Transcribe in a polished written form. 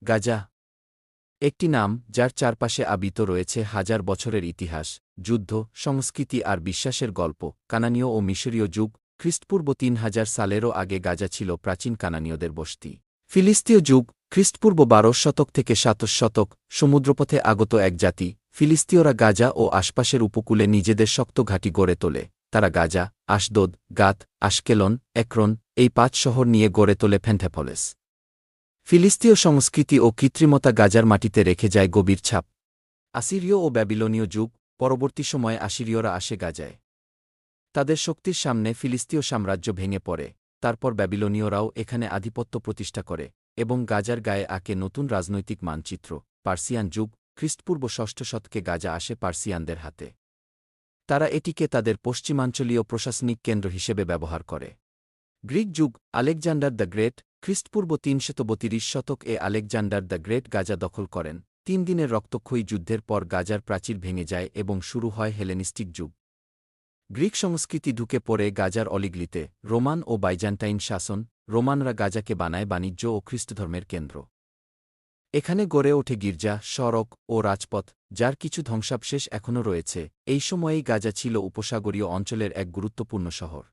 গাজা একটি নাম যার চারপাশে আবৃত রয়েছে হাজার বছরের ইতিহাস, যুদ্ধ, সংস্কৃতি আর বিশ্বাসের গল্প। কানানীয় ও মিশরীয় যুগ খ্রিস্টপূর্ব ৩০০০ সালেরও আগে গাজা ছিল প্রাচীন কানানীয়দের বসতি। ফিলিস্তীয় যুগ খ্রিস্টপূর্ব ১২ শতক থেকে ২৭ শতক সমুদ্রপথে আগত এক জাতি। ফিলিস্তীয়রা গাজা ও আশপাশের উপকূলে নিজেদের শক্ত ঘাঁটি গড়ে তোলে। তারা গাজা, আশদোদ, গাত, আশকেলন, একরন এই ৫ শহর নিয়ে গড়ে তোলে পেন্টেপোলিস। ফিলিস্তীয় সংস্কৃতি ও কৃত্রিমতা গাজার মাটিতে রেখে যায় গভীর ছাপ। আসিরীয় ও ব্যাবিলনীয় যুগ পরবর্তী সময়ে আসিরীয়রা আসে গাজায়। তাদের শক্তির সামনে ফিলিস্তীয় সাম্রাজ্য ভেঙে পড়ে। তারপর ব্যাবিলনীয়রাও এখানে আধিপত্য প্রতিষ্ঠা করে এবং গাজার গায়ে আঁকে নতুন রাজনৈতিক মানচিত্র। পার্সিয়ান যুগ খ্রিস্টপূর্ব ৬ষ্ঠ শতকে গাজা আসে পার্সিয়ানদের হাতে। তারা এটিকে তাদের পশ্চিমাঞ্চলীয় প্রশাসনিক কেন্দ্র হিসেবে ব্যবহার করে। গ্রিক যুগ আলেকজান্ডার দ্য গ্রেট খ্রিস্টপূর্ব ৩৩২ শতক এ আলেকজান্ডার দ্য গ্রেট গাজা দখল করেন। ৩ দিনের রক্তক্ষয়ী যুদ্ধের পর গাজার প্রাচীর ভেঙে যায় এবং শুরু হয় হেলেনিস্টিক যুগ। গ্রিক সংস্কৃতি ঢুকে পড়ে গাজার অলিগলিতে। রোমান ও বাইজান্টাইন শাসন রোমানরা গাজাকে বানায় বাণিজ্য ও খ্রিস্টধর্মের কেন্দ্র। এখানে গড়ে ওঠে গির্জা, সড়ক ও রাজপথ, যার কিছু ধ্বংসাবশেষ এখনও রয়েছে। এই সময়েই গাজা ছিল উপসাগরীয় অঞ্চলের এক গুরুত্বপূর্ণ শহর।